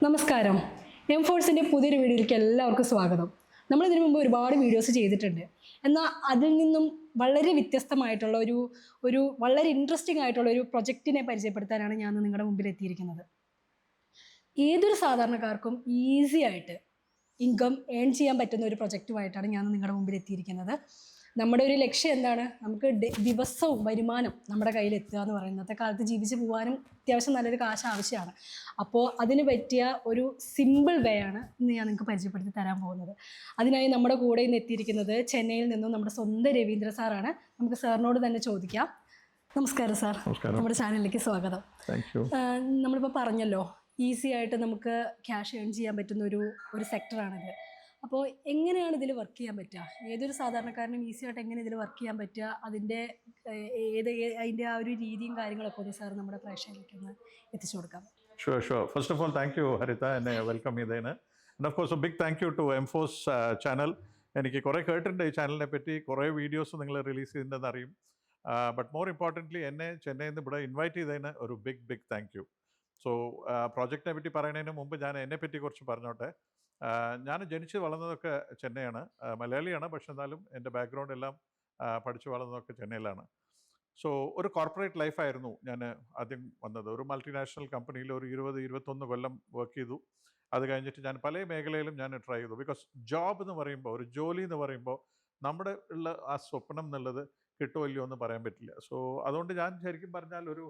നമസ്കാരം. എം ഫോഴ്സിൻ്റെ പുതിയൊരു വീഡിയോയിലേക്ക് എല്ലാവർക്കും സ്വാഗതം. നമ്മൾ ഇതിനു മുമ്പ് ഒരുപാട് വീഡിയോസ് ചെയ്തിട്ടുണ്ട്. എന്നാൽ അതിൽ നിന്നും വളരെ വ്യത്യസ്തമായിട്ടുള്ള ഒരു വളരെ ഇൻട്രസ്റ്റിംഗ് ആയിട്ടുള്ള ഒരു പ്രൊജക്റ്റിനെ പരിചയപ്പെടുത്താനാണ് ഞാൻ നിങ്ങളുടെ മുമ്പിൽ എത്തിയിരിക്കുന്നത്. ഏതൊരു സാധാരണക്കാർക്കും ഈസി ആയിട്ട് ഇൻകം ഏൺ ചെയ്യാൻ പറ്റുന്ന ഒരു പ്രൊജക്റ്റുമായിട്ടാണ് ഞാൻ നിങ്ങളുടെ മുമ്പിൽ എത്തിയിരിക്കുന്നത്. നമ്മുടെ ഒരു ലക്ഷ്യം എന്താണ്? നമുക്ക് ദിവസവും വരുമാനം നമ്മുടെ കയ്യിൽ എത്തുക എന്ന് പറയുന്നത്. ഇന്നത്തെ കാലത്ത് ജീവിച്ച് പോകാനും അത്യാവശ്യം നല്ലൊരു കാശ് ആവശ്യമാണ്. അപ്പോൾ അതിന് പറ്റിയ ഒരു സിമ്പിൾ വേ ആണ് ഇന്ന് ഞാൻ നിങ്ങൾക്ക് പരിചയപ്പെടുത്തി തരാൻ പോകുന്നത്. അതിനായി നമ്മുടെ കൂടെ ഇന്ന് എത്തിയിരിക്കുന്നത് ചെന്നൈയിൽ നിന്നും നമ്മുടെ സ്വന്തം രവീന്ദ്ര സാറാണ്. നമുക്ക് സാറിനോട് തന്നെ ചോദിക്കാം. നമസ്കാരം സാർ, നമ്മുടെ ചാനലിലേക്ക് സ്വാഗതം. നമ്മളിപ്പോൾ പറഞ്ഞല്ലോ, ഈസി ആയിട്ട് നമുക്ക് ക്യാഷ് ഏൺ ചെയ്യാൻ പറ്റുന്ന ഒരു സെക്ടറാണിത്. അപ്പോൾ എങ്ങനെയാണ് ഇതിൽ വർക്ക് ചെയ്യാൻ പറ്റുക? ഏതൊരു സാധാരണക്കാരനും ഈസി ആയിട്ട് എങ്ങനെ ഇതിൽ വർക്ക് ചെയ്യാൻ പറ്റുക? അതിൻ്റെ അതിൻ്റെ ആ ഒരു രീതിയും കാര്യങ്ങളൊക്കെ ഒന്ന് സാർ നമ്മുടെ പ്രേക്ഷകരിലേക്ക് ഒന്ന് എത്തിച്ചു കൊടുക്കാം. Sure. First of all, thank you, Harita, and welcome Idena. And of course, a big thank you to M-Force channel. എനിക്ക് കുറേ കേട്ടിട്ടുണ്ട് ഈ ചാനലിനെ പറ്റി, കുറേ വീഡിയോസ് നിങ്ങൾ റിലീസ് ചെയ്തിട്ടുണ്ടെന്ന് അറിയും. ബട്ട് മോർ ഇമ്പോർട്ടൻ്റ്ലി എന്നെ ചെന്നൈയിൽ നിന്ന് ഇവിടെ ഇൻവൈറ്റ് ചെയ്തതിന് ഒരു ബിഗ് താങ്ക് യു. സോ പ്രോജക്റ്റിനെ പറ്റി പറയുന്നതിന് മുമ്പ് ഞാൻ എന്നെ പറ്റി കുറച്ച് പറഞ്ഞോട്ടെ. ഞാൻ ജനിച്ച് വളർന്നതൊക്കെ ചെന്നൈയാണ്, മലയാളിയാണ്, പക്ഷെ എന്നാലും എൻ്റെ ബാക്ക്ഗ്രൗണ്ട് എല്ലാം പഠിച്ചു വളർന്നതൊക്കെ ചെന്നൈയിലാണ്. സോ ഒരു കോർപ്പറേറ്റ് ലൈഫായിരുന്നു ഞാൻ ആദ്യം വന്നത്. ഒരു മൾട്ടിനാഷണൽ കമ്പനിയിൽ ഒരു 20-21 കൊല്ലം വർക്ക് ചെയ്തു. അത് കഴിഞ്ഞിട്ട് ഞാൻ പല മേഖലയിലും ഞാൻ ട്രൈ ചെയ്തു. ബിക്കോസ് ജോബ് എന്ന് പറയുമ്പോൾ, ഒരു ജോലി എന്ന് പറയുമ്പോൾ നമ്മുടെ ഉള്ള ആ സ്വപ്നം എന്നുള്ളത് കിട്ടുമോ ഇല്ലയോ എന്ന് പറയാൻ പറ്റില്ല. സോ അതുകൊണ്ട് ഞാൻ ശരിക്കും പറഞ്ഞാൽ ഒരു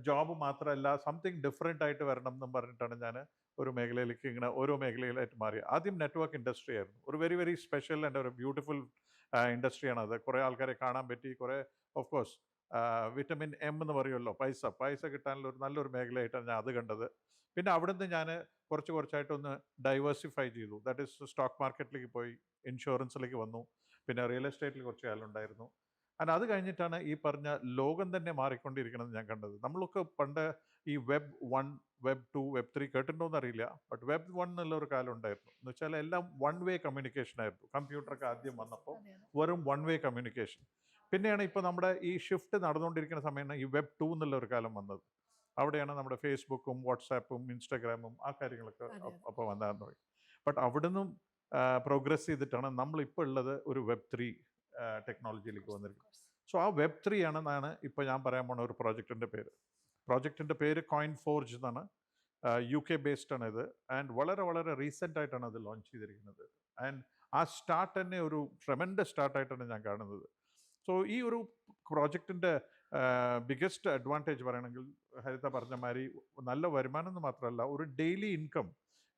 ജോബ് മാത്രമല്ല, സംതിങ് ഡിഫറെൻ്റ് ആയിട്ട് വരണം എന്നും പറഞ്ഞിട്ടാണ് ഞാൻ ഒരു മേഖലയിലേക്ക് ഇങ്ങനെ ഓരോ മേഖലയിലായിട്ട് മാറി. ആദ്യം നെറ്റ്വർക്ക് ഇൻഡസ്ട്രി ആയിരുന്നു. ഒരു വെരി സ്പെഷ്യൽ ആൻഡ് ഒരു ബ്യൂട്ടിഫുൾ ഇൻഡസ്ട്രിയാണ് അത്. കുറേ ആൾക്കാരെ കാണാൻ പറ്റി. കുറേ ഓഫ് കോഴ്സ് വിറ്റമിൻ എം എന്ന് പറയുമല്ലോ, പൈസ കിട്ടാനുള്ള ഒരു നല്ലൊരു മേഖലയായിട്ടാണ് ഞാൻ അത് കണ്ടത്. പിന്നെ അവിടുന്ന് ഞാൻ കുറച്ചായിട്ടൊന്ന് ഡൈവേഴ്സിഫൈ ചെയ്തു. ദാറ്റ് ഈസ് സ്റ്റോക്ക് മാർക്കറ്റിലേക്ക് പോയി, ഇൻഷുറൻസിലേക്ക് വന്നു, പിന്നെ റിയൽ എസ്റ്റേറ്റിൽ കുറച്ച് കാലമുണ്ടായിരുന്നു. ആൻഡ് അത് കഴിഞ്ഞിട്ടാണ് ഈ പറഞ്ഞ ലോകം തന്നെ മാറിക്കൊണ്ടിരിക്കണമെന്ന് ഞാൻ കണ്ടത്. നമ്മളൊക്കെ പണ്ട് ഈ വെബ് 1, വെബ് 2, വെബ് 3 കേട്ടിട്ടുണ്ടോയെന്ന് അറിയില്ല. ബട്ട് വെബ് 1 എന്നുള്ള ഒരു കാലം ഉണ്ടായിരുന്നു. എന്ന് വെച്ചാൽ എല്ലാം വൺ വേ കമ്മ്യൂണിക്കേഷൻ ആയിരുന്നു. കമ്പ്യൂട്ടറൊക്കെ ആദ്യം വന്നപ്പോൾ വെറും വൺ വേ കമ്മ്യൂണിക്കേഷൻ. പിന്നെയാണ് ഇപ്പോൾ നമ്മുടെ ഈ ഷിഫ്റ്റ് നടന്നുകൊണ്ടിരിക്കുന്ന സമയമാണ് ഈ വെബ് 2 എന്നുള്ള ഒരു കാലം വന്നത്. അവിടെയാണ് നമ്മുടെ ഫേസ്ബുക്കും വാട്സാപ്പും ഇൻസ്റ്റാഗ്രാമും ആ കാര്യങ്ങളൊക്കെ അപ്പോൾ വന്നതെന്ന് പറയും. ബട്ട് അവിടുന്ന് പ്രോഗ്രസ് ചെയ്തിട്ടാണ് നമ്മളിപ്പോൾ ഉള്ളത് ഒരു വെബ് 3 ടെക്നോളജിയിലേക്ക് വന്നിരിക്കുന്നത്. സോ ആ വെബ് 3 ആണെന്നാണ് ഇപ്പോൾ ഞാൻ പറയാൻ പോണ ഒരു പ്രോജക്റ്റിൻ്റെ പേര് കോയിൻ ഫോർജ് എന്നാണ്. UK ബേസ്ഡ് ആണ് ഇത്. ആൻഡ് വളരെ റീസെൻ്റ് ആയിട്ടാണ് അത് ലോഞ്ച് ചെയ്തിരിക്കുന്നത്. ആൻഡ് ആ സ്റ്റാർട്ട് തന്നെ ഒരു ട്രെമൻഡസ് സ്റ്റാർട്ടായിട്ടാണ് ഞാൻ കാണുന്നത്. സോ ഈ ഒരു പ്രോജക്റ്റിൻ്റെ ബിഗ്ഗസ്റ്റ് അഡ്വാൻറ്റേജ് പറയണമെങ്കിൽ ഹരിത പറഞ്ഞ മാതിരി നല്ല വരുമാനം എന്ന് മാത്രമല്ല, ഒരു ഡെയിലി ഇൻകം,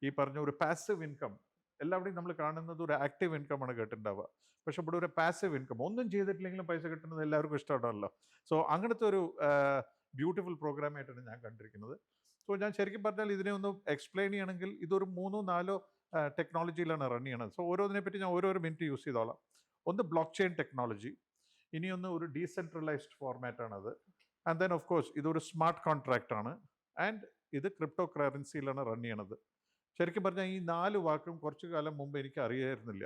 ഈ പറഞ്ഞ ഒരു പാസീവ് ഇൻകം. എല്ലാവരുടെയും നമ്മൾ കാണുന്നത് ഒരു ആക്റ്റീവ് ഇൻകമാണ് കേട്ടിട്ടുണ്ടാവുക. പക്ഷെ ഇവിടെ ഒരു പാസീവ് ഇൻകം, ഒന്നും ചെയ്തിട്ടില്ലെങ്കിലും പൈസ കിട്ടുന്നത് എല്ലാവർക്കും ഇഷ്ടമാണല്ലോ. സോ അങ്ങനത്തെ ഒരു ബ്യൂട്ടിഫുൾ പ്രോഗ്രാമായിട്ടാണ് ഞാൻ കണ്ടിരിക്കുന്നത്. സോ ഞാൻ ശരിക്കും പറഞ്ഞാൽ ഇതിനെ ഒന്ന് എക്സ്പ്ലെയിൻ ചെയ്യണമെങ്കിൽ ഇതൊരു 3-4 ടെക്നോളജിയിലാണ് റൺ ചെയ്യണത്. സോ ഓരോന്നിനെ പറ്റി ഞാൻ ഓരോ മിനിറ്റ് യൂസ് ചെയ്തോളാം. ഒന്ന് ബ്ലോക്ക് ചെയിൻ ടെക്നോളജി, ഇനിയൊന്ന് ഒരു ഡീസെൻട്രലൈസ്ഡ് ഫോർമാറ്റാണത്. ആൻഡ് ദെൻ ഓഫ് കോഴ്സ് ഇതൊരു സ്മാർട്ട് കോൺട്രാക്റ്റ് ആണ്. ആൻഡ് ഇത് ക്രിപ്റ്റോ കറൻസിയിലാണ് റൺ ചെയ്യണത്. ശരിക്കും പറഞ്ഞാൽ ഈ 4 വാക്കും കുറച്ചു കാലം മുമ്പ് എനിക്ക് അറിയായിരുന്നില്ല.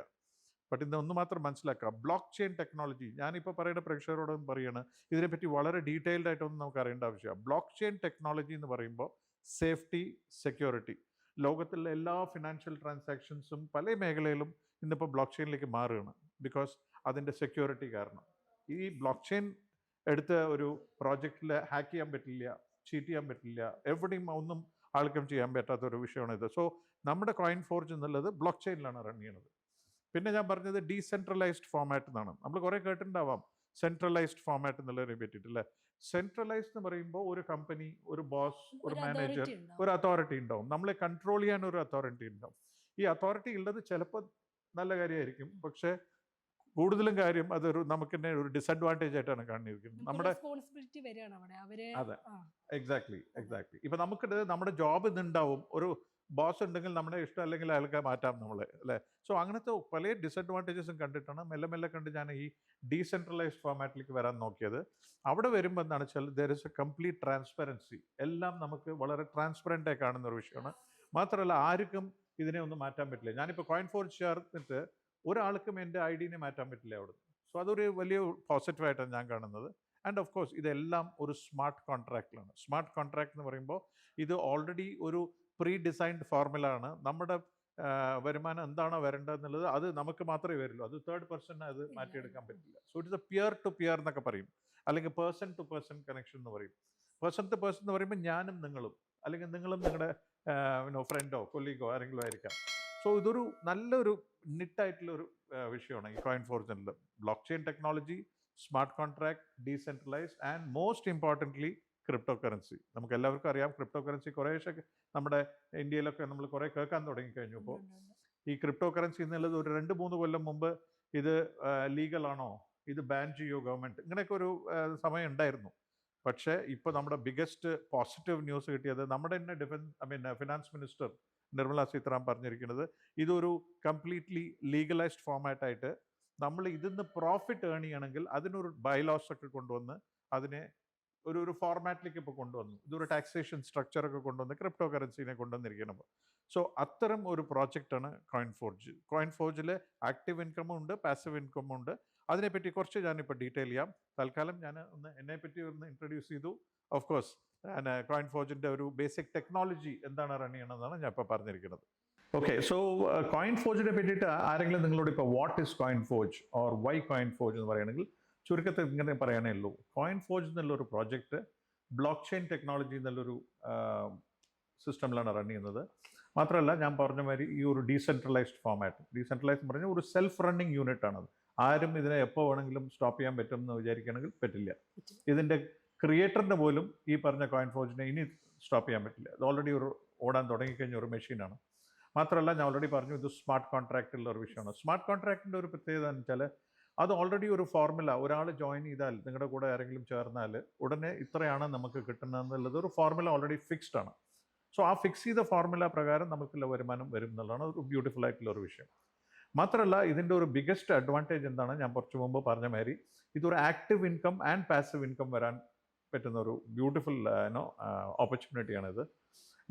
ബട്ട് ഇന്ന് ഒന്ന് മാത്രം മനസ്സിലാക്കുക, ബ്ലോക്ക് ചെയിൻ ടെക്നോളജി. ഞാനിപ്പോൾ പറയുന്ന പ്രേക്ഷകരോടൊന്നും പറയുകയാണ്, ഇതിനെപ്പറ്റി വളരെ ഡീറ്റെയിൽഡ് ആയിട്ടൊന്നും നമുക്ക് അറിയേണ്ട ആവശ്യമാണ്. ബ്ലോക്ക് ചെയിൻ ടെക്നോളജി എന്ന് പറയുമ്പോൾ സേഫ്റ്റി, സെക്യൂരിറ്റി, ലോകത്തിലെ എല്ലാ ഫിനാൻഷ്യൽ ട്രാൻസാക്ഷൻസും പല മേഖലയിലും ഇന്നിപ്പോൾ ബ്ലോക്ക് ചെയിനിലേക്ക് മാറുകയാണ്. ബിക്കോസ് അതിൻ്റെ സെക്യൂരിറ്റി കാരണം. ഈ ബ്ലോക്ക് ചെയിൻ എടുത്ത ഒരു പ്രോജക്റ്റിൽ ഹാക്ക് ചെയ്യാൻ പറ്റില്ല, ചീറ്റ് ചെയ്യാൻ പറ്റില്ല, എവിടെയും ഒന്നും ആൾക്കും ചെയ്യാൻ പറ്റാത്തൊരു വിഷയമാണിത്. സോ നമ്മുടെ കോയിൻ ഫോർജ് എന്നുള്ളത് ബ്ലോക്ക് ചെയിനിലാണ് റൺ ചെയ്യുന്നത്. പിന്നെ ഞാൻ പറഞ്ഞത് ഡീസെൻട്രലൈസ്ഡ് ഫോമാറ്റ് എന്നാണ്. നമ്മൾ കുറേ കേട്ടിട്ടുണ്ടാവാം സെൻട്രലൈസ്ഡ് ഫോമാറ്റ് എന്നുള്ളതിനെ പറ്റിയിട്ടില്ലേ. സെൻട്രലൈസ്ഡ് എന്ന് പറയുമ്പോൾ ഒരു കമ്പനി, ഒരു ബോസ്, ഒരു മാനേജർ, ഒരു അതോറിറ്റി ഉണ്ടാവും. നമ്മളെ കൺട്രോൾ ചെയ്യാൻ ഒരു അതോറിറ്റി ഉണ്ടാവും. ഈ അതോറിറ്റി ഉള്ളത് ചിലപ്പോൾ നല്ല കാര്യമായിരിക്കും, പക്ഷേ കൂടുതലും കാര്യം അതൊരു നമുക്ക് തന്നെ ഒരു ഡിസഡ്വാൻറ്റേജ് ആയിട്ടാണ് കാണിയിരിക്കുന്നത്. നമ്മുടെ അതെ, എക്സാക്ട്ലി. ഇപ്പം നമുക്കിത് നമ്മുടെ ജോബ് ഇന്നുണ്ടാവും. ഒരു ബോസ് ഉണ്ടെങ്കിൽ നമ്മുടെ ഇഷ്ടം അല്ലെങ്കിൽ അയാൾക്ക് മാറ്റാം നമ്മളെ, അല്ലേ. സോ അങ്ങനത്തെ പല ഡിസഡ്വാൻറ്റേജസും കണ്ടിട്ടാണ് മെല്ലെ കണ്ട് ഞാൻ ഈ ഡീസെൻട്രലൈസ്ഡ് ഫോമാറ്റിലേക്ക് വരാൻ നോക്കിയത്. അവിടെ വരുമ്പോൾ എന്താണെന്ന് വെച്ചാൽ there is A complete transparency. എല്ലാം നമുക്ക് വളരെ ട്രാൻസ്പെറൻ്റ് ആയി കാണുന്ന ഒരു വിഷയമാണ്. മാത്രമല്ല ആർക്കും ഇതിനെ ഒന്നും മാറ്റാൻ പറ്റില്ല. ഞാനിപ്പോൾ കോയിൻ ഫോർജ് ചേർന്നിട്ട് ഒരാൾക്കും എൻ്റെ ഐഡിനെ മാറ്റാൻ പറ്റില്ല അവിടുന്ന്. സോ അതൊരു വലിയ പോസിറ്റീവായിട്ടാണ് ഞാൻ കാണുന്നത്. ആൻഡ് ഓഫ് കോഴ്സ് ഇതെല്ലാം ഒരു സ്മാർട്ട് കോൺട്രാക്റ്റിലാണ്. സ്മാർട്ട് കോൺട്രാക്ട് എന്ന് പറയുമ്പോൾ ഇത് ഓൾറെഡി ഒരു പ്രീ ഡിസൈൻഡ് ഫോർമുല ആണ്. നമ്മുടെ വരുമാനം എന്താണോ വരേണ്ടതെന്നുള്ളത് അത് നമുക്ക് മാത്രമേ വരുള്ളൂ. അത് തേർഡ് പേഴ്സണിന് അത് മാറ്റിയെടുക്കാൻ പറ്റില്ല. So it is a peer to peer എന്നൊക്കെ പറയും, അല്ലെങ്കിൽ പേഴ്സൺ ടു പേഴ്സൺ കണക്ഷൻ എന്ന് പറയും. പേഴ്സൺ ടു പേഴ്സൺ എന്ന് പറയുമ്പോൾ ഞാനും നിങ്ങളും, അല്ലെങ്കിൽ നിങ്ങളും നിങ്ങളുടെ ഫ്രണ്ടോ കൊല്ലീഗോ ആരെങ്കിലും ആയിരിക്കാം. സോ ഇതൊരു നല്ലൊരു നിട്ടായിട്ടുള്ളൊരു വിഷയമാണ് ഈ കോയിൻ ഫോർജനിൽ. Block chain technology, smart contract, decentralised and most importantly crypto currency. നമുക്ക് എല്ലാവർക്കും അറിയാം ക്രിപ്റ്റോ കറൻസി കുറേശ്ശെ നമ്മുടെ ഇന്ത്യയിലൊക്കെ നമ്മൾ കുറേ കേൾക്കാൻ തുടങ്ങിക്കഴിഞ്ഞു. ഇപ്പോൾ ഈ ക്രിപ്റ്റോ കറൻസി എന്നുള്ളത് ഒരു 2-3 കൊല്ലം മുമ്പ് ഇത് ലീഗലാണോ, ഇത് ബാൻ ചെയ്യുമോ ഗവൺമെൻറ്, ഇങ്ങനെയൊക്കെ ഒരു സമയം ഉണ്ടായിരുന്നു. പക്ഷേ ഇപ്പോൾ നമ്മുടെ ബിഗസ്റ്റ് പോസിറ്റീവ് ന്യൂസ് കിട്ടിയത് നമ്മുടെ തന്നെ ഫിനാൻസ് മിനിസ്റ്റർ നിർമ്മല സീതാറാമൻ പറഞ്ഞിരിക്കുന്നത് ഇതൊരു കംപ്ലീറ്റ്ലി ലീഗലൈസ്ഡ് ഫോമാറ്റായിട്ട് നമ്മൾ ഇതിന്ന് പ്രോഫിറ്റ് ഏൺ ചെയ്യണമെങ്കിൽ അതിനൊരു ബൈലോസ് ഒക്കെ കൊണ്ടുവന്ന് അതിനെ ഒരു ഫോർമാറ്റിലേക്ക് ഇപ്പോൾ കൊണ്ടുവന്നു. ഇതൊരു ടാക്സേഷൻ സ്ട്രക്ചറൊക്കെ കൊണ്ടുവന്ന് ക്രിപ്റ്റോ കറൻസിനെ കൊണ്ടുവന്നിരിക്കണം. സോ അത്തരം ഒരു പ്രോജക്റ്റാണ് കോയിൻ ഫോർജ്. കോയിൻ ഫോർജിൽ ആക്റ്റീവ് ഇൻകമും ഉണ്ട്, പാസീവ് ഇൻകമും ഉണ്ട്. അതിനെപ്പറ്റി കുറച്ച് ഞാനിപ്പോൾ ഡീറ്റെയിൽ ചെയ്യാം. തൽക്കാലം ഞാൻ എന്നെപ്പറ്റി ഒന്ന് ഇൻട്രൊഡ്യൂസ് ചെയ്തു. ഓഫ് കോഴ്സ് കോയിൻ ഫോർജിൻ്റെ ഒരു ബേസിക് ടെക്നോളജി എന്താണ് റൺ ചെയ്യണമെന്നാണ് ഞാൻ ഇപ്പോൾ പറഞ്ഞിരിക്കുന്നത്. ഓക്കെ, സോ കോയിൻ ഫോർജിനെ പറ്റിയിട്ട് ആരെങ്കിലും നിങ്ങളോട് ഇപ്പോൾ what is coin forge or why coin forge എന്ന് പറയുകയാണെങ്കിൽ ചുരുക്കത്തിൽ ഇങ്ങനെ പറയാനേ ഉള്ളൂ. കോയിൻ ഫോർജ് എന്നുള്ളൊരു പ്രോജക്റ്റ് ബ്ലോക്ക് ചെയിൻ ടെക്നോളജി എന്നുള്ളൊരു സിസ്റ്റമിലാണ് റൺ ചെയ്യുന്നത്. മാത്രമല്ല ഞാൻ പറഞ്ഞ മാതിരി ഈ ഒരു ഡീസെൻട്രലൈസ്ഡ് ഫോമാറ്റ്, ഡീസെൻട്രലൈസ്ഡ് എന്ന് പറഞ്ഞാൽ ഒരു സെൽഫ് റണ്ണിങ് യൂണിറ്റ് ആണത്. ആരും ഇതിനെ എപ്പോൾ വേണമെങ്കിലും സ്റ്റോപ്പ് ചെയ്യാൻ പറ്റും എന്ന് വിചാരിക്കുകയാണെങ്കിൽ പറ്റില്ല. ഇതിൻ്റെ ക്രിയേറ്ററിന് പോലും ഈ പറഞ്ഞ കോയിൻ ഫോർജിനെ ഇനി സ്റ്റോപ്പ് ചെയ്യാൻ പറ്റില്ല. ഇത് ഓൾറെഡി ഒരു ഓടാൻ തുടങ്ങിക്കഴിഞ്ഞ ഒരു മെഷീനാണ്. മാത്രമല്ല ഞാൻ ഓൾറെഡി പറഞ്ഞു ഇത് സ്മാർട്ട് കോൺട്രാക്റ്റുള്ള ഒരു വിഷയമാണ്. സ്മാർട്ട് കോൺട്രാക്റ്റിൻ്റെ ഒരു പ്രത്യേകത എന്ന് വെച്ചാൽ അത് ഓൾറെഡി ഒരു ഫോർമുല, ഒരാൾ ജോയിൻ ചെയ്താൽ നിങ്ങളുടെ കൂടെ ആരെങ്കിലും ചേർന്നാൽ ഉടനെ ഇത്രയാണ് നമുക്ക് കിട്ടുന്നതെന്നുള്ളത് ഒരു ഫോർമുല ഓൾറെഡി ഫിക്സ്ഡ് ആണ്. സോ ആ ഫിക്സ് ചെയ്ത ഫോർമുല പ്രകാരം നമുക്കുള്ള വരുമാനം വരും എന്നുള്ളതാണ് ഒരു ബ്യൂട്ടിഫുൾ ആയിട്ടുള്ള ഒരു വിഷയം. മാത്രമല്ല ഇതിൻ്റെ ഒരു ബിഗസ്റ്റ് അഡ്വാൻറ്റേജ് എന്താണ്, ഞാൻ കുറച്ച് മുമ്പ് പറഞ്ഞ മാതിരി ഇതൊരു active income and passive income വരാൻ പറ്റുന്ന ഒരു ബ്യൂട്ടിഫുൾ ഓപ്പർച്യൂണിറ്റിയാണിത്.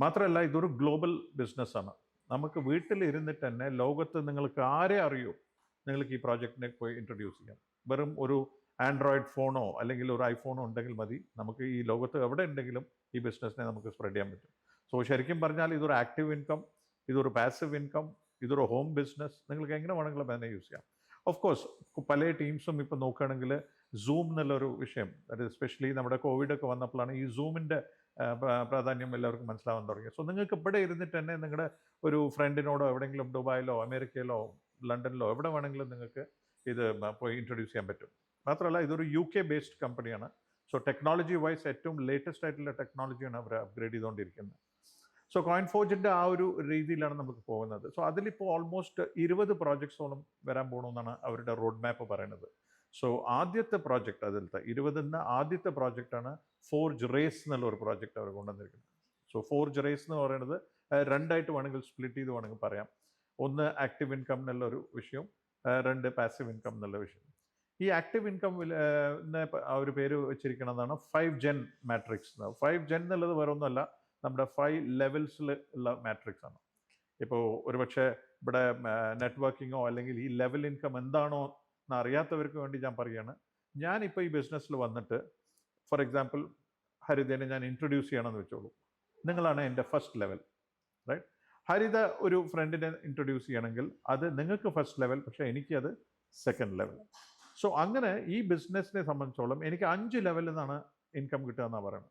മാത്രമല്ല ഇതൊരു ഗ്ലോബൽ ബിസിനസ്സാണ്. നമുക്ക് വീട്ടിൽ ഇരുന്നിട്ട് തന്നെ ലോകത്ത് നിങ്ങൾക്ക് ആരെ അറിയോ നിങ്ങൾക്ക് ഈ പ്രോജക്റ്റിനെ പോയി ഇൻട്രൊഡ്യൂസ് ചെയ്യാം. വെറും ഒരു ആൻഡ്രോയിഡ് ഫോണോ അല്ലെങ്കിൽ ഒരു ഐഫോണോ ഉണ്ടെങ്കിൽ മതി, നമുക്ക് ഈ ലോകത്ത് എവിടെ ഉണ്ടെങ്കിലും ഈ ബിസിനസ്സിനെ നമുക്ക് സ്പ്രെഡ് ചെയ്യാൻ പറ്റും. സോ ശരിക്കും പറഞ്ഞാൽ ഇതൊരു ആക്റ്റീവ് ഇൻകം, ഇതൊരു പാസീവ് ഇൻകം, ഇതൊരു ഹോം ബിസിനസ്, നിങ്ങൾക്ക് എങ്ങനെ വേണമെങ്കിലും അതിനെ യൂസ് ചെയ്യാം. ഓഫ് കോഴ്സ് പല ടീംസും ഇപ്പോൾ നോക്കുകയാണെങ്കിൽ സൂം എന്നുള്ളൊരു വിഷയം, അത് എസ്പെഷ്യലി നമ്മുടെ കോവിഡൊക്കെ വന്നപ്പോഴാണ് ഈ സൂമിൻ്റെ പ്രാധാന്യം എല്ലാവർക്കും മനസ്സിലാവാൻ തുടങ്ങിയത്. സോ നിങ്ങൾക്ക് ഇവിടെ ഇരുന്നിട്ട് തന്നെ നിങ്ങളുടെ ഒരു ഫ്രണ്ടിനോടോ എവിടെയെങ്കിലും ദുബായിലോ അമേരിക്കയിലോ ലണ്ടനിലോ എവിടെ വേണമെങ്കിലും നിങ്ങൾക്ക് ഇത് പോയി ഇൻട്രൊഡ്യൂസ് ചെയ്യാൻ പറ്റും. മാത്രമല്ല ഇതൊരു UK ബേസ്ഡ് കമ്പനിയാണ്. സോ ടെക്നോളജി വൈസ് ഏറ്റവും ലേറ്റസ്റ്റ് ആയിട്ടുള്ള ടെക്നോളജിയാണ് അവർ അപ്ഗ്രേഡ് ചെയ്തുകൊണ്ടിരിക്കുന്നത്. സോ കോയിൻ ഫോർജിൻ്റെ ആ ഒരു രീതിയിലാണ് നമുക്ക് പോകുന്നത്. സോ അതിലിപ്പോൾ ഓൾമോസ്റ്റ് 20 പ്രോജക്ട്സോളം വരാൻ പോകണമെന്നാണ് അവരുടെ റോഡ് മാപ്പ് പറയുന്നത്. സോ ആദ്യത്തെ പ്രോജക്റ്റ് അതിലത്തെ 20 ആദ്യത്തെ പ്രോജക്റ്റാണ് ഫോർജ് റേസ് എന്നുള്ള ഒരു പ്രോജക്റ്റ് അവർ കൊണ്ടുവന്നിരിക്കുന്നത്. സോ ഫോർജ് റേസ് എന്ന് പറയുന്നത് രണ്ടായിട്ട് വേണമെങ്കിൽ സ്പ്ലിറ്റ് ചെയ്ത് വേണമെങ്കിൽ പറയാം. ഒന്ന് ആക്റ്റീവ് ഇൻകം എന്നുള്ളൊരു വിഷയം, രണ്ട് പാസീവ് ഇൻകം എന്നുള്ള വിഷയം. ഈ ആക്റ്റീവ് ഇൻകം ആ ഒരു പേര് വെച്ചിരിക്കുന്നതാണ് 5 Gen മാട്രിക്സ്. 5 Gen എന്നുള്ളത് വേറെ ഒന്നുമല്ല, നമ്മുടെ 5 ലെവൽസിൽ ഉള്ള മാട്രിക്സ് ആണ്. ഇപ്പോൾ ഒരുപക്ഷെ ഇവിടെ നെറ്റ്വർക്കിങ്ങോ അല്ലെങ്കിൽ ഈ ലെവൽ ഇൻകം എന്താണോ എന്ന് അറിയാത്തവർക്ക് വേണ്ടി ഞാൻ പറയുകയാണ്. ഞാനിപ്പോൾ ഈ ബിസിനസ്സിൽ വന്നിട്ട് ഫോർ എക്സാമ്പിൾ ഹരിതേനെ ഞാൻ ഇൻട്രൊഡ്യൂസ് ചെയ്യണമെന്ന് വെച്ചോളൂ. നിങ്ങളാണ് എൻ്റെ ഫസ്റ്റ് ലെവൽ, റൈറ്റ്? ഹരിത ഒരു ഫ്രണ്ടിനെ ഇൻട്രൊഡ്യൂസ് ചെയ്യണമെങ്കിൽ അത് നിങ്ങൾക്ക് ഫസ്റ്റ് ലെവൽ, പക്ഷേ എനിക്കത് സെക്കൻഡ് ലെവൽ. സോ അങ്ങനെ ഈ ബിസിനസ്സിനെ സംബന്ധിച്ചോളം എനിക്ക് 5 ലെവലിൽ നിന്നാണ് ഇൻകം കിട്ടുക എന്നാണ് പറയുന്നത്.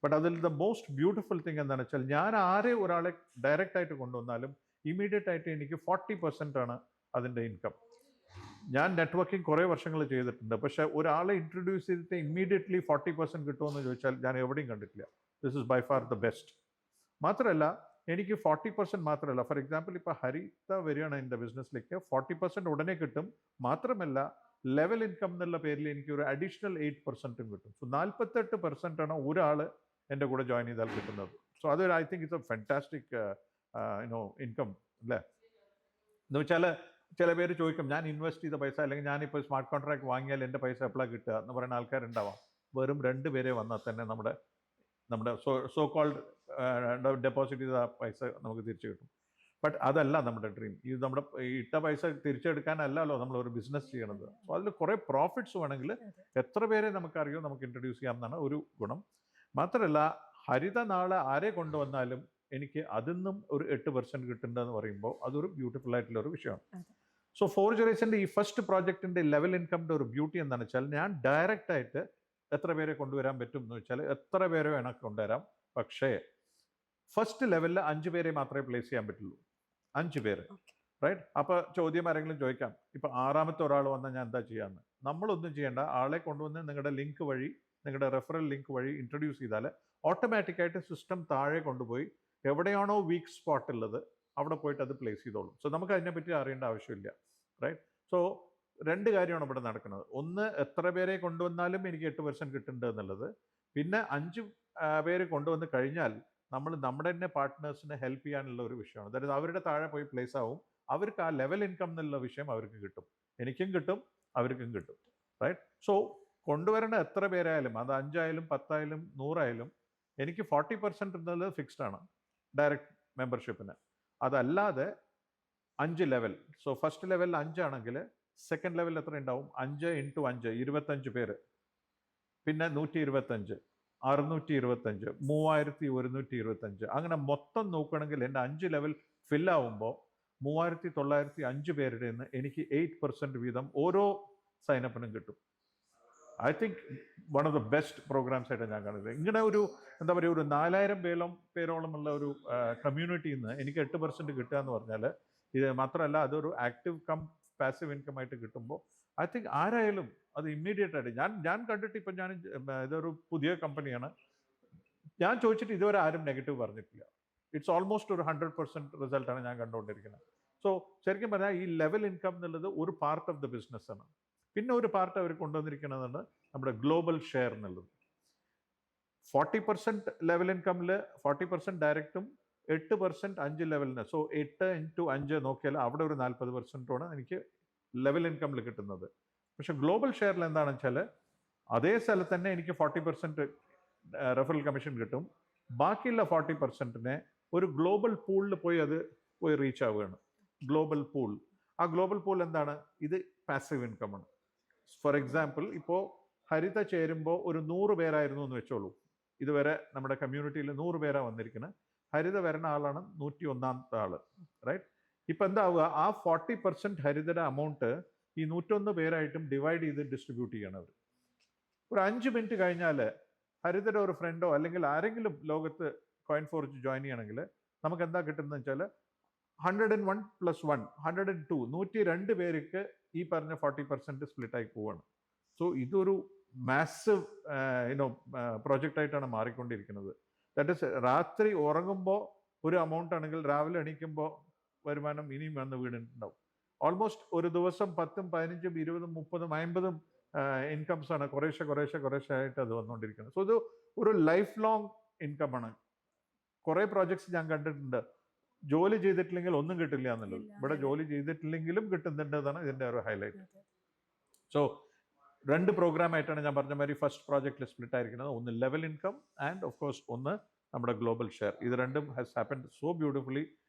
ബട്ട് അതിൽ ദ മോസ്റ്റ് ബ്യൂട്ടിഫുൾ തിങ് എന്താണെന്ന് വെച്ചാൽ ഞാൻ ഒരാളെ ഡയറക്റ്റ് ആയിട്ട് കൊണ്ടുവന്നാലും ഇമ്മീഡിയറ്റ് ആയിട്ട് എനിക്ക് 40% ആണ് അതിൻ്റെ ഇൻകം. ഞാൻ നെറ്റ്വർക്കിംഗ് കുറേ വർഷങ്ങൾ ചെയ്തിട്ടുണ്ട്, പക്ഷേ ഒരാളെ ഇൻട്രൊഡ്യൂസ് ചെയ്തിട്ട് ഇമ്മീഡിയറ്റ്ലി 40% കിട്ടുമെന്ന് ചോദിച്ചാൽ ഞാൻ എവിടെയും കണ്ടിട്ടില്ല. This is by far the best. മാത്രമല്ല എനിക്ക് 40% മാത്രമല്ല, ഫോർ എക്സാമ്പിൾ ഇപ്പോൾ ഹരിത വരികയാണ് എൻ്റെ ബിസിനസ്സിലേക്ക്, 40% ഉടനെ കിട്ടും. മാത്രമല്ല ലെവൽ ഇൻകം എന്നുള്ള പേരിൽ എനിക്ക് ഒരു അഡീഷണൽ 8% കിട്ടും. സോ 48% ആണ് ഒരാൾ എൻ്റെ കൂടെ ജോയിൻ ചെയ്താൽ കിട്ടുന്നത്. സോ അതൊരു I think it's A fantastic income അല്ലേ. എന്ന് വെച്ചാൽ ചില പേര് ചോദിക്കും ഞാൻ ഇൻവെസ്റ്റ് ചെയ്ത പൈസ അല്ലെങ്കിൽ ഞാനിപ്പോൾ സ്മാർട്ട് കോൺട്രാക്ട് വാങ്ങിയാൽ എൻ്റെ പൈസ എപ്പോഴാണ് കിട്ടുക എന്ന് പറയുന്ന ആൾക്കാരുണ്ടാവാം. വെറും 2 പേരെ വന്നാൽ തന്നെ നമ്മുടെ സോ കോൾഡ് ഡെപ്പോസിറ്റ് ചെയ്ത പൈസ നമുക്ക് തിരിച്ചു കിട്ടും. ബട്ട് അതല്ല നമ്മുടെ ഡ്രീം. ഈ നമ്മുടെ ഇട്ട പൈസ തിരിച്ചെടുക്കാനല്ലല്ലോ നമ്മളൊരു ബിസിനസ് ചെയ്യണത്. സോ അതിൽ കുറേ പ്രോഫിറ്റ്സ് വേണമെങ്കിൽ എത്ര പേരെ നമുക്കറിയോ നമുക്ക് ഇൻട്രൊഡ്യൂസ് ചെയ്യാമെന്നാണ് ഒരു ഗുണം. മാത്രമല്ല ഹരിത നാളെ ആരെ കൊണ്ടുവന്നാലും എനിക്ക് അതിൽ നിന്നും ഒരു 8% കിട്ടുന്നുണ്ടെന്ന് പറയുമ്പോൾ അതൊരു ബ്യൂട്ടിഫുൾ ആയിട്ടുള്ള ഒരു വിഷയമാണ്. അതെ. സോ ഫോർ ജനറേഷൻ്റെ ഈ ഫസ്റ്റ് പ്രോജക്റ്റിൻ്റെ ലെവൽ ഇൻകമിൻ്റെ ഒരു ബ്യൂട്ടി എന്താണെന്ന് വെച്ചാൽ ഞാൻ ഡയറക്റ്റ് ആയിട്ട് എത്ര പേരെ കൊണ്ടുവരാൻ പറ്റും എന്ന് വെച്ചാൽ എത്ര പേരെ വേണം കൊണ്ടുവരാം. പക്ഷേ ഫസ്റ്റ് ലെവലിൽ 5 പേരെ മാത്രമേ പ്ലേസ് ചെയ്യാൻ പറ്റുള്ളൂ. 5 പേര്, റൈറ്റ്? അപ്പോൾ ചോദ്യം ആരെങ്കിലും ചോദിക്കാം, ഇപ്പോൾ 6ാമത്തെ ഒരാൾ വന്നാൽ ഞാൻ എന്താ ചെയ്യാമെന്ന്. നമ്മളൊന്നും ചെയ്യേണ്ട, ആളെ കൊണ്ടുവന്ന് നിങ്ങളുടെ ലിങ്ക് വഴി, നിങ്ങളുടെ റെഫറൽ ലിങ്ക് വഴി ഇൻട്രൊഡ്യൂസ് ചെയ്താൽ ഓട്ടോമാറ്റിക്കായിട്ട് സിസ്റ്റം താഴെ കൊണ്ടുപോയി എവിടെയാണോ വീക്ക് സ്പോട്ട് ഉള്ളത് അവിടെ പോയിട്ട് അത് പ്ലേസ് ചെയ്തോളും. സോ നമുക്ക് അതിനെപ്പറ്റി അറിയേണ്ട ആവശ്യമില്ല, റൈറ്റ്? സോ 2 കാര്യമാണ് ഇവിടെ നടക്കുന്നത്. ഒന്ന്, എത്ര പേരെ കൊണ്ടുവന്നാലും എനിക്ക് 8% കിട്ടുന്നുണ്ട് എന്നുള്ളത്. പിന്നെ 5 പേര് കൊണ്ടുവന്ന് കഴിഞ്ഞാൽ നമ്മൾ നമ്മുടെ തന്നെ പാർട്ട്നേഴ്സിനെ ഹെൽപ്പ് ചെയ്യാനുള്ള ഒരു വിഷയമാണ്. അതായത് അവരുടെ താഴെ പോയി പ്ലേസ് ആവും, അവർക്ക് ആ ലെവൽ ഇൻകം എന്നുള്ള വിഷയം അവർക്ക് കിട്ടും, എനിക്കും കിട്ടും, അവർക്കും കിട്ടും, റൈറ്റ്? സോ കൊണ്ടുവരേണ്ട എത്ര പേരായാലും, അത് 5 ആയാലും 10 ആയാലും 100 ആയാലും, എനിക്ക് 40% എന്നുള്ളത് ഫിക്സ്ഡ് ആണ് ഡയറക്റ്റ് മെമ്പർഷിപ്പിന്. അതല്ലാതെ 5 ലെവൽ, സോ ഫസ്റ്റ് ലെവലിൽ 5 ആണെങ്കിൽ സെക്കൻഡ് ലെവലിൽ എത്ര ഉണ്ടാവും? 5 × 5 25 പേര്, പിന്നെ 125, 625, 3125. അങ്ങനെ മൊത്തം നോക്കുകയാണെങ്കിൽ എൻ്റെ 5 ലെവൽ ഫില്ലാവുമ്പോൾ 3905 പേരുടെ നിന്ന് എനിക്ക് 8% വീതം ഓരോ സൈനപ്പിനും കിട്ടും. I think one of the best programs ആയിട്ടാണ് ഞാൻ കാണുന്നത്. ഇങ്ങനെ ഒരു എന്താ പറയുക, ഒരു 4000 പേരോളമുള്ള ഒരു കമ്മ്യൂണിറ്റിയിൽ നിന്ന് എനിക്ക് 8% കിട്ടുക എന്ന് പറഞ്ഞാൽ, ഇത് മാത്രമല്ല അതൊരു ആക്റ്റീവ് കം പാസീവ് ഇൻകം ആയിട്ട് കിട്ടുമ്പോൾ ഐ തിങ്ക് ആരായാലും അത് ഇമ്മീഡിയറ്റ് ആയിട്ട് ഞാൻ കണ്ടിട്ട്, ഇപ്പം ഞാൻ ഇതൊരു പുതിയ കമ്പനിയാണ്, ഞാൻ ചോദിച്ചിട്ട് ഇതുവരെ ആരും നെഗറ്റീവ് പറഞ്ഞിട്ടില്ല. ഇറ്റ്സ് ഓൾമോസ്റ്റ് ഒരു 100% റിസൾട്ടാണ് ഞാൻ കണ്ടുകൊണ്ടിരിക്കുന്നത്. സോ ശരിക്കും പറഞ്ഞാൽ ഈ ലെവൽ ഇൻകം എന്നുള്ളത് ഒരു പാർട്ട് ഓഫ് ദ ബിസിനസ് ആണ്. പിന്നെ ഒരു പാർട്ട് അവർ കൊണ്ടുവന്നിരിക്കുന്നതാണ് നമ്മുടെ ഗ്ലോബൽ ഷെയർ എന്നുള്ളത്. 40% ലെവൽ ഇൻകമിൽ 40% ഡയറക്റ്റും 8% 5 ലെവലിന്. സോ 8 × 5 നോക്കിയാൽ അവിടെ ഒരു 40% എനിക്ക് ലെവൽ ഇൻകമിൽ കിട്ടുന്നത്. പക്ഷെ ഗ്ലോബൽ ഷെയറിൽ എന്താണെന്ന് വെച്ചാൽ അതേ സ്ഥലത്ത് തന്നെ എനിക്ക് 40% റെഫറൽ കമ്മീഷൻ കിട്ടും. ബാക്കിയുള്ള 40%നെ ഒരു ഗ്ലോബൽ പൂളിൽ പോയി റീച്ച് ആവുകയാണ്. ഗ്ലോബൽ പൂൾ, ആ ഗ്ലോബൽ പൂൾ എന്താണ്? ഇത് പാസീവ് ഇൻകം ആണ്. ഫോർ എക്സാമ്പിൾ, ഇപ്പോൾ ഹരിത ചേരുമ്പോൾ ഒരു 100 പേരായിരുന്നു എന്ന് വെച്ചോളൂ. ഇതുവരെ നമ്മുടെ കമ്മ്യൂണിറ്റിയിൽ 100 പേരാണ് വന്നിരിക്കുന്നത്. ഹരിത വരുന്ന ആളാണ് 101ാമത്തെ ആൾ, റൈറ്റ്? ഇപ്പം എന്താവുക, ആ 40% ഹരിതയുടെ അമൗണ്ട് ഈ 101 പേരായിട്ടും ഡിവൈഡ് ചെയ്ത് ഡിസ്ട്രിബ്യൂട്ട് ചെയ്യണം അവർ. ഒരു 5 മിനിറ്റ് കഴിഞ്ഞാൽ ഹരിതയുടെ ഒരു ഫ്രണ്ടോ അല്ലെങ്കിൽ ആരെങ്കിലും ലോകത്ത് കോയിൻ ഫോർജ് ജോയിൻ ചെയ്യണമെങ്കിൽ നമുക്ക് എന്താ കിട്ടുന്നത് വെച്ചാൽ 101 + 1 102 102 പേർക്ക് ഈ പറഞ്ഞ 40% സ്പ്ലിറ്റായി പോവാണ്. സോ ഇതൊരു മാസീവ് പ്രോജക്റ്റ് ആയിട്ടാണ് മാറിക്കൊണ്ടിരിക്കുന്നത്. ദാറ്റ് ഇസ്, രാത്രി ഉറങ്ങുമ്പോൾ ഒരു എമൗണ്ട് ആണെങ്കിൽ രാവിലെ എണീക്കുമ്പോൾ വരുമാനം ഇനിയും വന്ന് വീണിട്ടുണ്ടാവും. ഓൾമോസ്റ്റ് ഒരു ദിവസം 10, 15, 20, 30, 50 ഇൻകംസ് ആണ് കുറേശ്ശെ ആയിട്ട് അത് വന്നുകൊണ്ടിരിക്കുന്നത്. സോ ഇത് ഒരു ലൈഫ് ലോങ് ഇൻകമാണ്. കുറേ പ്രോജക്ട്സ് ഞാൻ കണ്ടിട്ടുണ്ട്, ജോലി ചെയ്തിട്ടില്ലെങ്കിൽ ഒന്നും കിട്ടില്ല എന്നുള്ളത്. ഇവിടെ ജോലി ചെയ്തിട്ടില്ലെങ്കിലും കിട്ടുന്നുണ്ട് എന്നാണ് ഇതിൻ്റെ ഒരു ഹൈലൈറ്റ്. സോ 2 പ്രോഗ്രാം ആയിട്ടാണ് ഞാൻ പറഞ്ഞ മാതിരി ഫസ്റ്റ് പ്രോജക്റ്റിൽ സ്പ്ലിറ്റ് ആയിരിക്കുന്നത്. ഒന്ന് level income and of course ഒന്ന് നമ്മുടെ ഗ്ലോബൽ ഷെയർ. ഇത് രണ്ടും ഹാസ് ഹാപ്പൻഡ് സോ ബ്യൂട്ടിഫുള്ളി.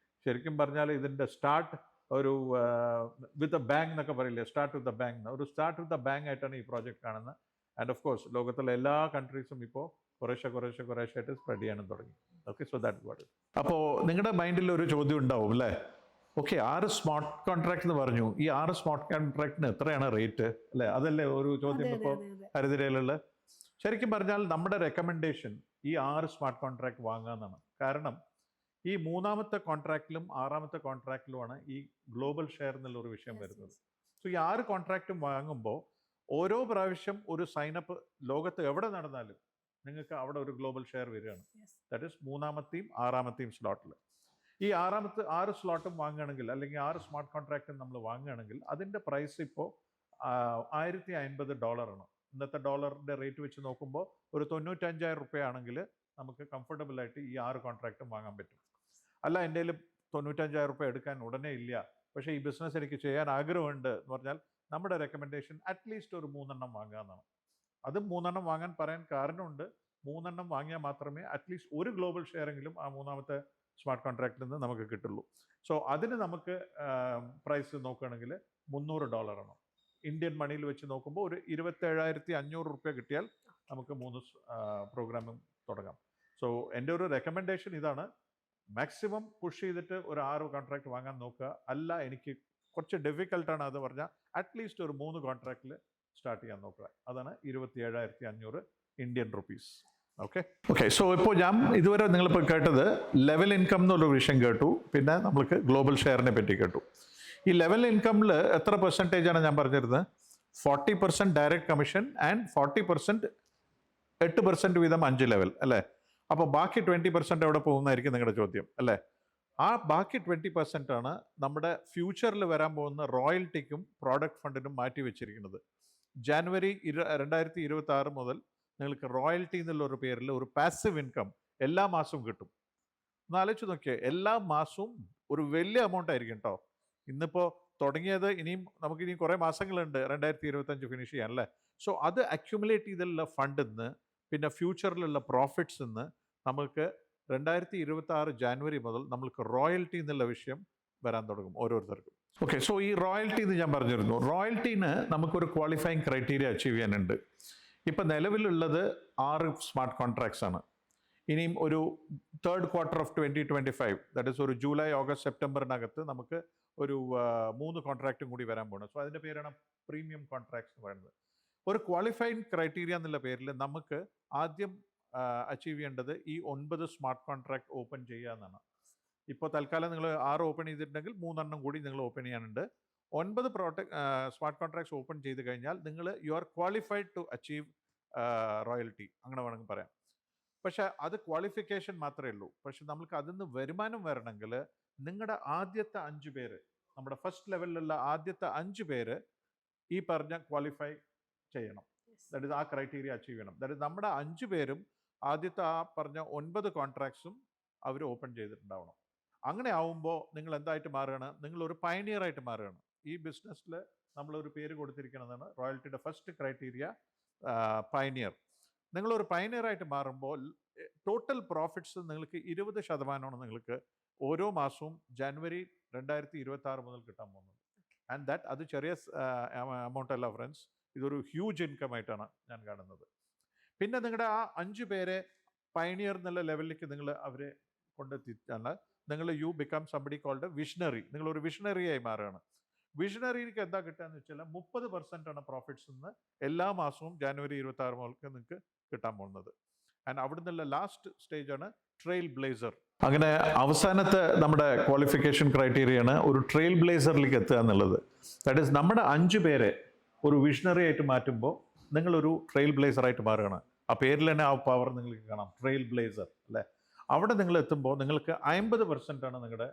ശരിക്കും പറഞ്ഞാൽ ഇതിൻ്റെ സ്റ്റാർട്ട് ഒരു വിത്ത് എ ബാങ് എന്നൊക്കെ പറയില്ലേ, സ്റ്റാർട്ട് വിത്ത് എ ബാങ്, ഒരു സ്റ്റാർട്ട് വിത്ത് എ ബാങ് ആയിട്ടാണ് ഈ പ്രോജക്റ്റ് കാണുന്നത്. ആൻഡ് ഓഫ് കോഴ്സ് ലോകത്തുള്ള എല്ലാ കൺട്രീസും ഇപ്പോൾ കുറേശ്ശെ ആയിട്ട് സ്പ്രെഡ് ചെയ്യാനും തുടങ്ങി. Okay, so that what. അപ്പോൾ നിങ്ങളുടെ മൈൻഡിൽ ഒരു ചോദ്യം ഉണ്ടാവും അല്ലേ? ഓക്കെ, 6 സ്മാർട്ട് കോൺട്രാക്ട് എന്ന് പറഞ്ഞു. ഈ 6 സ്മാർട്ട് കോൺട്രാക്റ്റിന് എത്രയാണ് റേറ്റ് അല്ലേ? അതല്ലേ ഒരു ചോദ്യം ഇപ്പോൾ ഹരിതയിലുള്ള. ശരിക്കും പറഞ്ഞാൽ നമ്മുടെ റെക്കമെൻഡേഷൻ ഈ 6 സ്മാർട്ട് കോൺട്രാക്ട് വാങ്ങാമെന്നാണ്. കാരണം ഈ 3ാമത്തെ കോൺട്രാക്റ്റിലും 6ാമത്തെ കോൺട്രാക്റ്റിലുമാണ് ഈ ഗ്ലോബൽ ഷെയർ എന്നുള്ളൊരു വിഷയം വരുന്നത്. സോ ഈ 6 കോൺട്രാക്റ്റും വാങ്ങുമ്പോൾ ഓരോ പ്രാവശ്യം ഒരു സൈനപ്പ് ലോകത്ത് എവിടെ നടന്നാലും നിങ്ങൾക്ക് അവിടെ ഒരു ഗ്ലോബൽ ഷെയർ വരികയാണ്. ദാറ്റ് ഈസ് 3ാമത്തെയും 6ാമത്തെയും സ്ലോട്ടിൽ. ഈ 6 സ്ലോട്ടും വാങ്ങുകയാണെങ്കിൽ, അല്ലെങ്കിൽ 6 സ്മാർട്ട് കോൺട്രാക്റ്റും നമ്മൾ വാങ്ങുകയാണെങ്കിൽ അതിൻ്റെ പ്രൈസ് ഇപ്പോൾ $1050 ആണ്. ഇന്നത്തെ ഡോളറിൻ്റെ റേറ്റ് വെച്ച് നോക്കുമ്പോൾ ഒരു 95,000 രൂപ ആണെങ്കിൽ നമുക്ക് കംഫർട്ടബിൾ ആയിട്ട് ഈ 6 കോൺട്രാക്റ്റും വാങ്ങാൻ പറ്റും. അല്ല, എൻ്റെ കയ്യിൽ 95,000 രൂപ എടുക്കാൻ ഉടനെ ഇല്ല, പക്ഷേ ഈ ബിസിനസ് എനിക്ക് ചെയ്യാൻ ആഗ്രഹമുണ്ട് എന്ന് പറഞ്ഞാൽ നമ്മുടെ റെക്കമെൻഡേഷൻ അറ്റ്ലീസ്റ്റ് ഒരു 3 എണ്ണം വാങ്ങാമെന്നാണ്. അതും 3 എണ്ണം വാങ്ങാൻ പറയാൻ കാരണമുണ്ട്. 3 എണ്ണം വാങ്ങിയാൽ മാത്രമേ അറ്റ്ലീസ്റ്റ് ഒരു ഗ്ലോബൽ ഷെയറെങ്കിലും ആ 3ാമത്തെ സ്മാർട്ട് കോൺട്രാക്റ്റിൽ നിന്ന് നമുക്ക് കിട്ടുള്ളൂ. സോ അതിന് നമുക്ക് പ്രൈസ് നോക്കുകയാണെങ്കിൽ $300 ആണ്. ഇന്ത്യൻ മണിയിൽ വെച്ച് നോക്കുമ്പോൾ ഒരു 27,500 രൂപ കിട്ടിയാൽ നമുക്ക് 3 പ്രോഗ്രാമും തുടങ്ങാം. സോ എൻ്റെ ഒരു റെക്കമെൻഡേഷൻ ഇതാണ്, മാക്സിമം പുഷ് ചെയ്തിട്ട് ഒരു 6 കോൺട്രാക്ട് വാങ്ങാൻ നോക്കുക. അല്ല എനിക്ക് കുറച്ച് ഡിഫിക്കൽട്ടാണ് അത് പറഞ്ഞാൽ അറ്റ്ലീസ്റ്റ് ഒരു 3 കോൺട്രാക്റ്റിൽ സ്റ്റാർട്ട് ചെയ്യാൻ നോക്കുക. അതാണ് 27,500 Indian rupees. Okay okay. So ഇപ്പോൾ ഞാൻ ഇതുവരെ നിങ്ങളിപ്പോൾ കേട്ടത് ലെവൽ ഇൻകം എന്നുള്ള വിഷയം കേട്ടു, പിന്നെ നമ്മൾക്ക് ഗ്ലോബൽ ഷെയറിനെ പറ്റി കേട്ടു. ഈ ലെവൽ ഇൻകമിൽ എത്ര പെർസെൻറ്റേജ് ആണ് ഞാൻ പറഞ്ഞിരുന്നത്? 40% ഡയറക്റ്റ് കമ്മീഷൻ ആൻഡ് 40% 8% വീതം 5 ലെവൽ അല്ലേ? അപ്പോൾ ബാക്കി 20% എവിടെ പോകുന്നതായിരിക്കും നിങ്ങളുടെ ചോദ്യം അല്ലേ? ആ ബാക്കി 20% ആണ് നമ്മുടെ ഫ്യൂച്ചറിൽ വരാൻ പോകുന്ന റോയൽറ്റിക്കും പ്രോഡക്റ്റ് ഫണ്ടിനും മാറ്റി വെച്ചിരിക്കുന്നത്. ജാനുവരി 2026 മുതൽ നിങ്ങൾക്ക് റോയൽറ്റി എന്നുള്ള ഒരു പേരിൽ ഒരു പാസീവ് ഇൻകം എല്ലാ മാസവും കിട്ടും. ഒന്ന് ആലോചിച്ച് നോക്കിയേ, എല്ലാ മാസവും ഒരു വലിയ എമൗണ്ട് ആയിരിക്കും കേട്ടോ. ഇന്നിപ്പോൾ തുടങ്ങിയത്, നമുക്കിനിയും കുറേ മാസങ്ങളുണ്ട് 2025 ഫിനിഷ് ചെയ്യാൻ അല്ലേ? സോ അത് അക്യുമുലേറ്റ് ചെയ്തുള്ള ഫണ്ടിൽ നിന്ന് പിന്നെ ഫ്യൂച്ചറിലുള്ള പ്രോഫിറ്റ്സ് നിന്ന് നമുക്ക് 2026 ജാനുവരി മുതൽ നമ്മൾക്ക് റോയൽറ്റി എന്നുള്ള വിഷയം വരാൻ തുടങ്ങും ഓരോരുത്തർക്കും. ഓക്കെ, സോ ഈ റോയൽറ്റി എന്ന് ഞാൻ പറഞ്ഞിരുന്നു. റോയൽറ്റീന് നമുക്കൊരു ക്വാളിഫയിങ് ക്രൈറ്റീരിയ അച്ചീവ് ചെയ്യാനുണ്ട്. ഇപ്പം നിലവിലുള്ളത് 6 സ്മാർട്ട് കോൺട്രാക്ട്സ് ആണ്. ഇനിയും ഒരു third quarter of 2025, that is ഒരു ജൂലൈ ഓഗസ്റ്റ് സെപ്റ്റംബറിനകത്ത് നമുക്ക് ഒരു 3 കോൺട്രാക്റ്റും കൂടി വരാൻ പോകണം. സോ അതിൻ്റെ പേരാണ് പ്രീമിയം കോൺട്രാക്ട്സ് എന്ന് പറയുന്നത്. ഒരു ക്വാളിഫൈങ് ക്രൈറ്റീരിയ എന്നുള്ള പേരിൽ നമുക്ക് ആദ്യം അച്ചീവ് ചെയ്യേണ്ടത് ഈ 9 സ്മാർട്ട് കോൺട്രാക്ട് ഓപ്പൺ ചെയ്യുക എന്നാണ്. ഇപ്പോൾ തൽക്കാലം നിങ്ങൾ 6 ഓപ്പൺ ചെയ്തിട്ടുണ്ടെങ്കിൽ 3 കൂടി നിങ്ങൾ ഓപ്പൺ ചെയ്യാനുണ്ട്. 9 സ്മാർട്ട് കോൺട്രാക്ട്സ് ഓപ്പൺ ചെയ്ത് കഴിഞ്ഞാൽ നിങ്ങൾ you are qualified to achieve royalty, അങ്ങനെ വേണമെങ്കിൽ പറയാം. പക്ഷേ അത് ക്വാളിഫിക്കേഷൻ മാത്രമേ ഉള്ളൂ. പക്ഷെ നമുക്ക് അതിൽ നിന്ന് വരുമാനം വരണമെങ്കിൽ നിങ്ങളുടെ ആദ്യത്തെ 5 പേര്, നമ്മുടെ ഫസ്റ്റ് ലെവലിലുള്ള ആദ്യത്തെ 5 പേര് ഈ പറഞ്ഞ ക്വാളിഫൈ ചെയ്യണം. ദാറ്റ് ഇസ് ആ ക്രൈറ്റീരിയ അച്ചീവ് ചെയ്യണം. ദാറ്റ് ഇസ് നമ്മുടെ 5 പേരും ആദ്യത്തെ ആ പറഞ്ഞ 9 കോൺട്രാക്ട്സും അവർ ഓപ്പൺ ചെയ്തിട്ടുണ്ടാവണം. അങ്ങനെ ആവുമ്പോൾ നിങ്ങൾ എന്തായിട്ട് മാറുകയാണ്? നിങ്ങളൊരു പയനിയർ ആയിട്ട് മാറുകയാണ്. ഈ ബിസിനസ്സിൽ നമ്മളൊരു പേര് കൊടുത്തിരിക്കുന്നതാണ് റോയൽറ്റിയുടെ ഫസ്റ്റ് ക്രൈറ്റീരിയ, പയനിയർ. നിങ്ങളൊരു പയനിയർ ആയിട്ട് മാറുമ്പോൾ ടോട്ടൽ പ്രോഫിറ്റ്സ് നിങ്ങൾക്ക് 20% നിങ്ങൾക്ക് ഓരോ മാസവും ജനുവരി 2026 മുതൽ കിട്ടാൻ പോകുന്നത്. ആൻഡ് ദാറ്റ് അത് ചെറിയ എമൗണ്ട് അല്ല ഫ്രണ്ട്സ്, ഇതൊരു ഹ്യൂജ് ഇൻകം ആയിട്ടാണ് ഞാൻ കാണുന്നത്. പിന്നെ നിങ്ങളുടെ ആ 5 പേരെ പയനിയർ എന്നുള്ള ലെവലിലേക്ക് നിങ്ങൾ അവരെ കൊണ്ടെത്തിച്ചാൽ നിങ്ങൾ you become somebody called visionary. നിങ്ങളൊരു വിഷണറി ആയി മാറുകയാണ്. വിഷണറിക്ക് എന്താ കിട്ടുക എന്ന് വെച്ചാൽ 30% ആണ് പ്രോഫിറ്റ്സ് നിന്ന് എല്ലാ മാസവും ജനുവരി 26 മുതൽക്ക് നിങ്ങൾക്ക് കിട്ടാൻ പോകുന്നത്. ആൻഡ് അവിടെ നിന്നുള്ള ലാസ്റ്റ് സ്റ്റേജാണ് ട്രെയിൽ ബ്ലേസർ. അങ്ങനെ അവസാനത്തെ നമ്മുടെ ക്വാളിഫിക്കേഷൻ ക്രൈറ്റീരിയയാണ് ഒരു ട്രെയിൽ ബ്ലേസറിലേക്ക് എത്തുക എന്നുള്ളത്. ദാറ്റ് ഈസ് നമ്മുടെ 5 പേരെ ഒരു വിഷണറി ആയിട്ട് മാറ്റുമ്പോൾ നിങ്ങളൊരു ട്രെയിൽ ബ്ലേസർ ആയിട്ട് മാറുകയാണ്. ആ പേരിൽ തന്നെ ആ പവർ നിങ്ങൾക്ക് കാണാം, ട്രെയിൽ ബ്ലേസർ അല്ലേ? അവിടെ നിങ്ങൾ എത്തുമ്പോൾ നിങ്ങൾക്ക് 50% ആണ് നിങ്ങളുടെ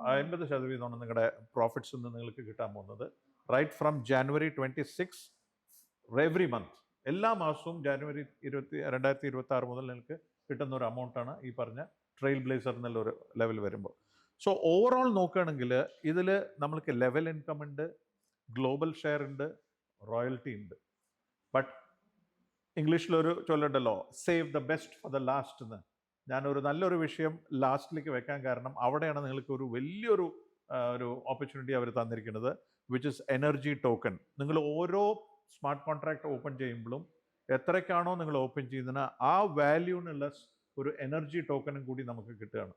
50% നിങ്ങളുടെ പ്രോഫിറ്റ്സ് നിന്ന് നിങ്ങൾക്ക് കിട്ടാൻ പോകുന്നത്. Right from January 26 every month, എല്ലാ മാസവും ജനുവരി 2026 മുതൽ നിങ്ങൾക്ക് കിട്ടുന്ന ഒരു എമൗണ്ടാണ് ഈ പറഞ്ഞ ട്രെയിൽ ബ്ലേസർ എന്നുള്ള ഒരു ലെവൽ വരുമ്പോൾ. സോ ഓവറോൾ നോക്കുകയാണെങ്കിൽ ഇതിൽ നമ്മൾക്ക് ലെവൽ ഇൻകം ഉണ്ട്, ഗ്ലോബൽ ഷെയർ ഉണ്ട്, റോയൽറ്റി ഉണ്ട്. ബട്ട് ഇംഗ്ലീഷിലൊരു ചൊല്ലുണ്ടല്ലോ, save the best for the last എന്ന്. ഞാനൊരു നല്ലൊരു വിഷയം ലാസ്റ്റിലേക്ക് വെക്കാൻ കാരണം അവിടെയാണ് നിങ്ങൾക്ക് ഒരു വലിയൊരു ഒരു ഓപ്പർച്യൂണിറ്റി അവർ തന്നിരിക്കുന്നത്, വിച്ച് ഇസ് എനർജി ടോക്കൺ. നിങ്ങൾ ഓരോ സ്മാർട്ട് കോൺട്രാക്ട് ഓപ്പൺ ചെയ്യുമ്പോഴും എത്രയ്ക്കാണോ നിങ്ങൾ ഓപ്പൺ ചെയ്യുന്നതിന് ആ വാല്യൂന്നുള്ള ഒരു എനർജി ടോക്കണും കൂടി നമുക്ക് കിട്ടുകയാണ്.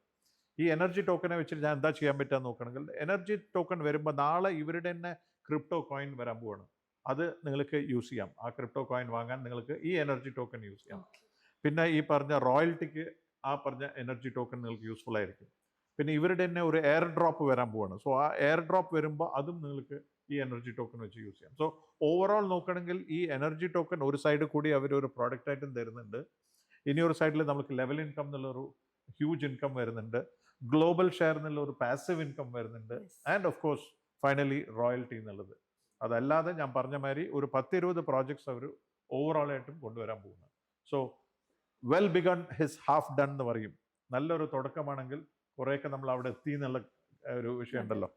ഈ എനർജി ടോക്കനെ വെച്ചിട്ട് ഞാൻ എന്താ ചെയ്യാൻ പറ്റുക നോക്കുകയാണെങ്കിൽ, എനർജി ടോക്കൺ വരുമ്പോൾ നാളെ ഇവരുടെ തന്നെ ക്രിപ്റ്റോ കോയിൻ വരാൻ പോവാണ്. അത് നിങ്ങൾക്ക് യൂസ് ചെയ്യാം. ആ ക്രിപ്റ്റോ കോയിൻ വാങ്ങാൻ നിങ്ങൾക്ക് ഈ എനർജി ടോക്കൺ യൂസ് ചെയ്യാം. പിന്നെ ഈ പറഞ്ഞ റോയൽറ്റിക്ക് ആ പറഞ്ഞ എനർജി ടോക്കൺ നിങ്ങൾക്ക് യൂസ്ഫുൾ ആയിരിക്കും. പിന്നെ ഇവരുടെ തന്നെ ഒരു എയർ ഡ്രോപ്പ് വരാൻ പോവാണ്. സോ ആ എയർ ഡ്രോപ്പ് വരുമ്പോൾ അതും നിങ്ങൾക്ക് ഈ എനർജി ടോക്കൺ വെച്ച് യൂസ് ചെയ്യാം. സോ ഓവറോൾ നോക്കുകയാണെങ്കിൽ ഈ എനർജി ടോക്കൺ ഒരു സൈഡ് കൂടി അവരൊരു പ്രോഡക്റ്റ് ആയിട്ടും തരുന്നുണ്ട്. ഇനി ഒരു സൈഡിൽ നമുക്ക് ലെവൽ ഇൻകം എന്നുള്ളൊരു ഹ്യൂജ് ഇൻകം വരുന്നുണ്ട്, ഗ്ലോബൽ ഷെയർ എന്നുള്ള ഒരു പാസീവ് ഇൻകം വരുന്നുണ്ട്, and of course finally royalty എന്നുള്ളത്. അതല്ലാതെ ഞാൻ പറഞ്ഞ മാതിരി ഒരു 10-20 പ്രോജക്ട്സ് അവർ ഓവറോൾ ആയിട്ടും കൊണ്ടുവരാൻ പോകുന്നത്. So well begun his half done എന്ന് പറയും. നല്ലൊരു തുടക്കമാണെങ്കിൽ കുറേയൊക്കെ നമ്മൾ അവിടെ എത്തി എന്നുള്ള ഒരു വിഷയം ഉണ്ടല്ലോ.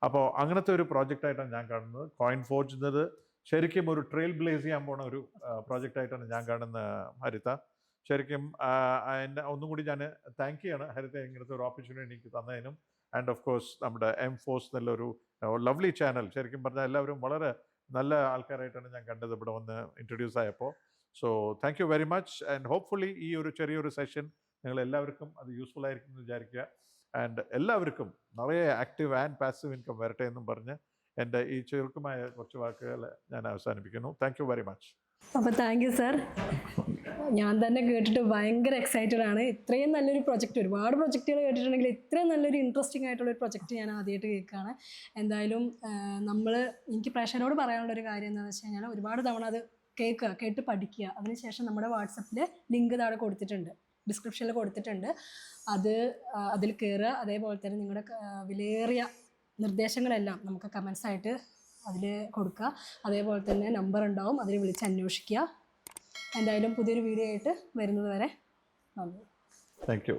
അപ്പോൾ അങ്ങനത്തെ ഒരു പ്രോജക്റ്റ് ആയിട്ടാണ് ഞാൻ കാണുന്നത്. കോയിൻ ഫോർജ് എന്നത് ശരിക്കും ഒരു ട്രെയിൽ ബ്ലേസ് ചെയ്യാൻ പോണ ഒരു പ്രോജക്റ്റ് ആയിട്ടാണ് ഞാൻ കാണുന്ന ഹരിത. ശരിക്കും എന്നെ ഒന്നും കൂടി ഞാൻ താങ്ക് ചെയ്യാണ് ഹരിത, ഇങ്ങനത്തെ ഒരു ഓപ്പർച്യൂണിറ്റി എനിക്ക് തന്നതിനും. ആൻഡ് ഓഫ് കോഴ്സ് നമ്മുടെ എംഫോഴ്സ് എന്നുള്ളൊരു ലവ്ലി ചാനൽ, ശരിക്കും പറഞ്ഞാൽ എല്ലാവരും വളരെ നല്ല ആൾക്കാരായിട്ടാണ് ഞാൻ കണ്ടത് ഇവിടെ വന്ന് ഇൻട്രൊഡ്യൂസ് ആയപ്പോൾ. So thank you very much. And hopefully ഈ ഒരു ചെറിയൊരു സെഷൻ നിങ്ങൾ എല്ലാവർക്കും അത് യൂസ്ഫുൾ ആയിരിക്കും എന്ന് വിചാരിക്കുക. ആൻഡ് എല്ലാവർക്കും നിറയെ ആക്റ്റീവ് ആൻഡ് പാസീവ് ഇൻകം വരട്ടെ എന്നും പറഞ്ഞ് എൻ്റെ ഈ ചുരുക്കമായ കുറച്ച് വാക്കുകൾ ഞാൻ അവസാനിപ്പിക്കുന്നു. Thank you very much. അപ്പോൾ താങ്ക് യു സാർ. ഞാൻ തന്നെ കേട്ടിട്ട് ഭയങ്കര എക്സൈറ്റഡ് ആണ്. ഇത്രയും നല്ലൊരു പ്രൊജക്റ്റ്, ഒരുപാട് പ്രൊജക്റ്റുകൾ കേട്ടിട്ടുണ്ടെങ്കിൽ ഇത്രയും നല്ലൊരു ഇൻട്രസ്റ്റിംഗ് ആയിട്ടുള്ളൊരു പ്രൊജക്റ്റ് ഞാൻ ആദ്യമായിട്ട് കേൾക്കുകയാണ്. എന്തായാലും എനിക്ക് പ്രേക്ഷകരോട് പറയാനുള്ളൊരു കാര്യം എന്താണെന്ന് വെച്ച് കഴിഞ്ഞാൽ, ഒരുപാട് തവണ അത് കേട്ട് പഠിക്കുക. അതിനുശേഷം നമ്മുടെ വാട്സപ്പിൽ ലിങ്ക് താഴെ കൊടുത്തിട്ടുണ്ട്, ഡിസ്ക്രിപ്ഷനിൽ കൊടുത്തിട്ടുണ്ട്. അതിൽ കയറുക. അതേപോലെ തന്നെ നിങ്ങളുടെ വിലയേറിയ നിർദ്ദേശങ്ങളെല്ലാം നമുക്ക് കമൻസ് ആയിട്ട് അതിൽ കൊടുക്കുക. അതേപോലെ തന്നെ നമ്പർ ഉണ്ടാവും, അതിൽ വിളിച്ച് അന്വേഷിക്കുക. എന്തായാലും പുതിയൊരു വീഡിയോ ആയിട്ട് വരുന്നത് വരെ നന്ദി. Thank you.